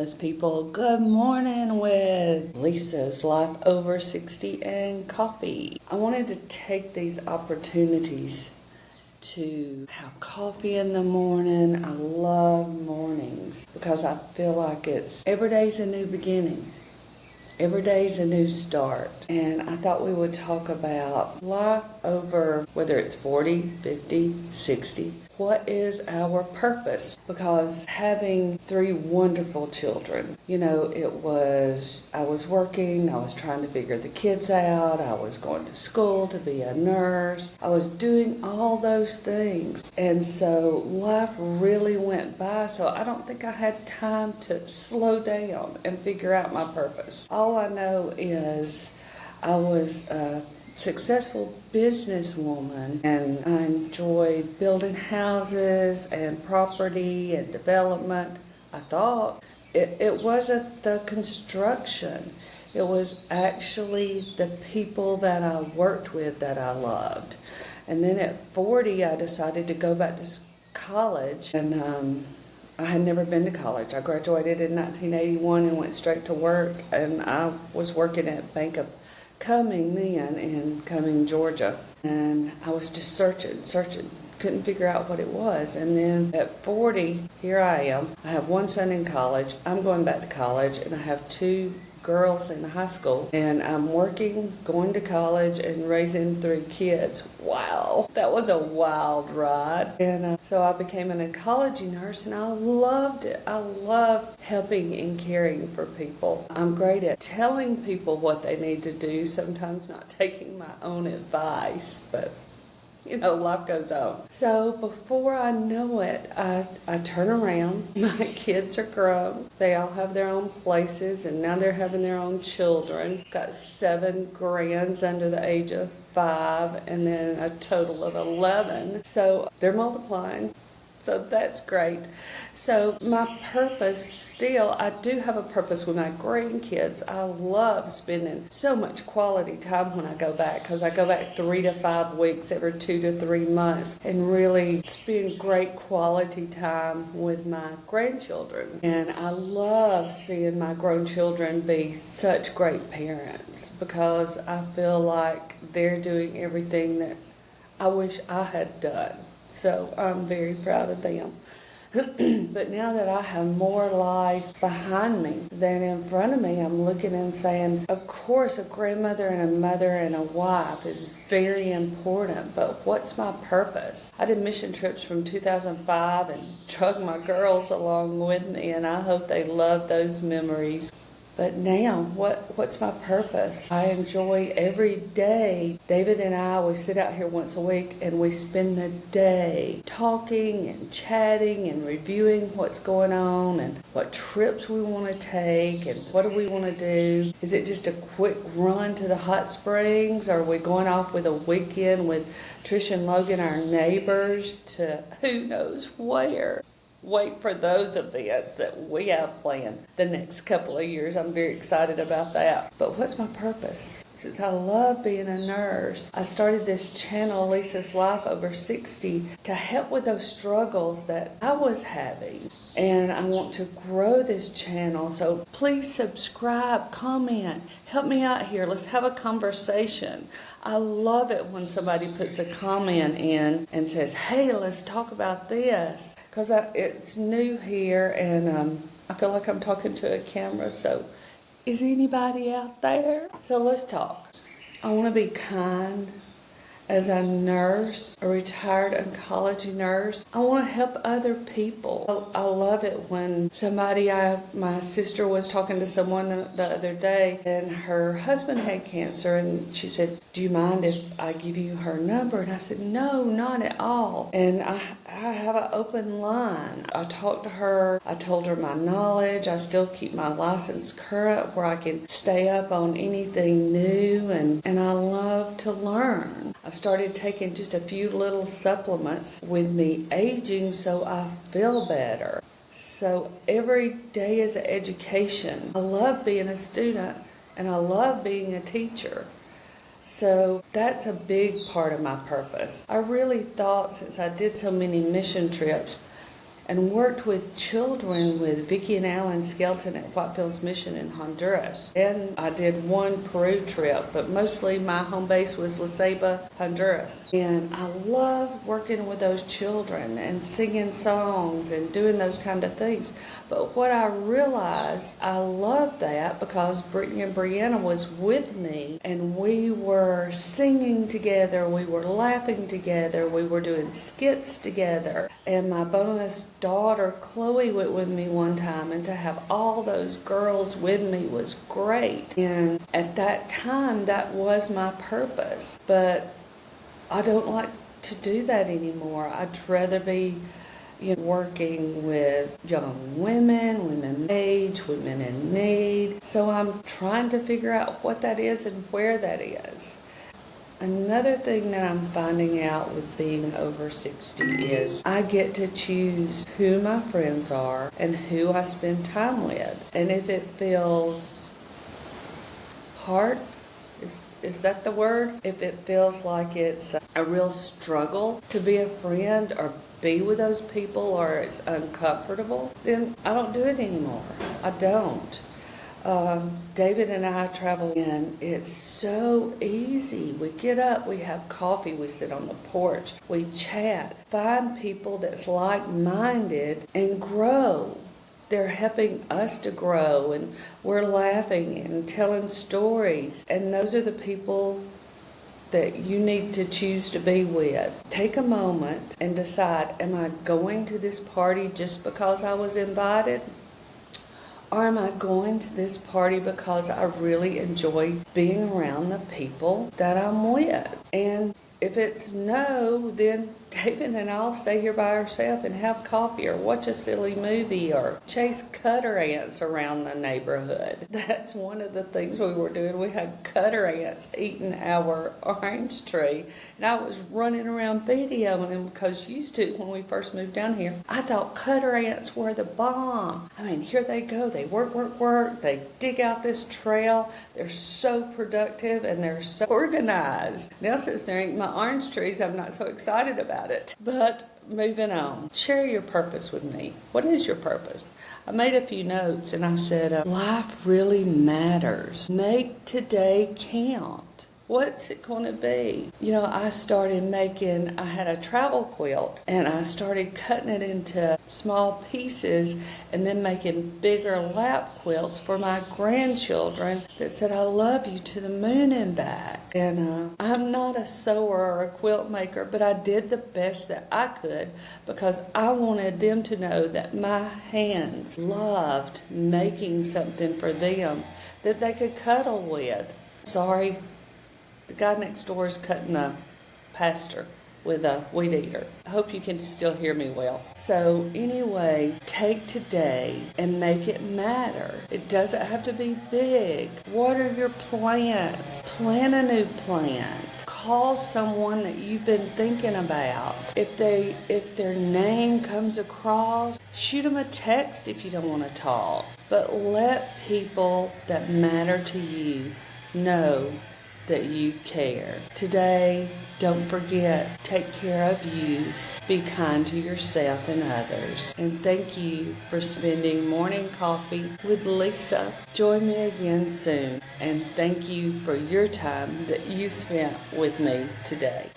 fabulous people. Good morning with Lisa's Life Over 60 and Coffee. I wanted to take these opportunities to have coffee in the morning. I love mornings because I feel like it's every day's a new beginning. Every day's a new start. And I thought we would talk about life over, whether it's 40, 50, 60. What is our purpose? Because having 3 wonderful children, I was working, I was trying to figure the kids out, I was going to school to be a nurse, I was doing all those things. And so life really went by, so I don't think I had time to slow down and figure out my purpose. All I know is I was a successful businesswoman, and I enjoyed building houses and property and development. I thought it wasn't the construction. It was actually the people that I worked with that I loved. And then at 40, I decided to go back to college, and I had never been to college. I graduated in 1981 and went straight to work, and I was working at Bank of Cumming then in Cumming, Georgia. And I was just searching, couldn't figure out what it was. And then at 40, here I am. I have 1 son in college. I'm going back to college, and I have 2 girls in high school, and I'm working, going to college, and raising 3 kids. Wow, that was a wild ride. And so I became an oncology nurse, and I loved it. I love helping and caring for people. I'm great at telling people what they need to do, sometimes not taking my own advice, but life goes on. So before I know it, I turn around. My kids are grown. They all have their own places, and now they're having their own children. Got 7 grands under the age of 5, and then a total of 11. So they're multiplying. So that's great. So my purpose still, I do have a purpose with my grandkids. I love spending so much quality time when I go back, because I go back 3 to 5 weeks every 2 to 3 months and really spend great quality time with my grandchildren. And I love seeing my grown children be such great parents, because I feel like they're doing everything that I wish I had done. So I'm very proud of them. But now that I have more life behind me than in front of me, I'm looking and saying, of course, a grandmother and a mother and a wife is very important, but what's my purpose? I did mission trips from 2005 and drug my girls along with me, and I hope they love those memories. But now, what's my purpose? I enjoy every day. David and I, we sit out here once a week, and we spend the day talking and chatting and reviewing what's going on and what trips we want to take and what do we want to do. Is it just a quick run to the hot springs? Or are we going off with a weekend with Trish and Logan, our neighbors, to who knows where? Wait for those events that we have planned the next couple of years. I'm very excited about that. But what's my purpose? Since I love being a nurse, I started this channel, Lisa's Life Over 60, to help with those struggles that I was having. And I want to grow this channel, so please subscribe, comment, help me out here. Let's have a conversation. I love it when somebody puts a comment in and says, hey, let's talk about this. Because it's new here, and I feel like I'm talking to a camera, so is anybody out there? So let's talk. I want to be kind. As a nurse, a retired oncology nurse, I want to help other people. I love it when my sister was talking to someone the other day, and her husband had cancer, and she said, do you mind if I give you her number? And I said, no, not at all. And I have an open line. I talked to her. I told her my knowledge. I still keep my license current where I can stay up on anything new, and I love to learn. I've started taking just a few little supplements with me aging so I feel better. So every day is an education. I love being a student, and I love being a teacher. So that's a big part of my purpose. I really thought, since I did so many mission trips, and worked with children with Vicki and Alan Skelton at Whitefields Mission in Honduras. And I did one Peru trip, but mostly my home base was La Ceiba, Honduras. And I love working with those children and singing songs and doing those kind of things. But what I realized, I love that because Brittany and Brianna was with me, and we were singing together, we were laughing together, we were doing skits together. And my bonus daughter Chloe went with me one time, and to have all those girls with me was great. And at that time, that was my purpose. But I don't like to do that anymore. I'd rather be working with young women, women age, women in need. So I'm trying to figure out what that is and where that is. Another thing that I'm finding out with being over 60 is I get to choose who my friends are and who I spend time with. And if it feels hard, is that the word? If it feels like it's a real struggle to be a friend or be with those people, or it's uncomfortable, then I don't do it anymore. I don't. David and I travel, and it's so easy. We get up, we have coffee, we sit on the porch, we chat, find people that's like-minded and grow. They're helping us to grow, and we're laughing and telling stories. And those are the people that you need to choose to be with. Take a moment and decide, am I going to this party just because I was invited? Or am I going to this party because I really enjoy being around the people that I'm with? And if it's no, then David and I'll stay here by ourselves and have coffee or watch a silly movie or chase cutter ants around the neighborhood. That's one of the things we were doing. We had cutter ants eating our orange tree, and I was running around videoing them because used to, when we first moved down here, I thought cutter ants were the bomb. I mean, here they go. They work. They dig out this trail. They're so productive and they're so organized. Now, since they're eating my orange trees, I'm not so excited about it. But moving on, share your purpose with me. What is your purpose? I made a few notes and I said, life really matters. Make today count. What's it going to be? I had a travel quilt, and I started cutting it into small pieces and then making bigger lap quilts for my grandchildren that said, I love you to the moon and back. And I'm not a sewer or a quilt maker, but I did the best that I could because I wanted them to know that my hands loved making something for them that they could cuddle with. Sorry, the guy next door is cutting the pasture with a weed eater. I hope you can still hear me well. So anyway, take today and make it matter. It doesn't have to be big. Water your plants. Plant a new plant. Call someone that you've been thinking about. If their name comes across, shoot them a text if you don't want to talk. But let people that matter to you know that you care. Today, don't forget, take care of you. Be kind to yourself and others. And thank you for spending morning coffee with Lisa. Join me again soon. And thank you for your time that you spent with me today.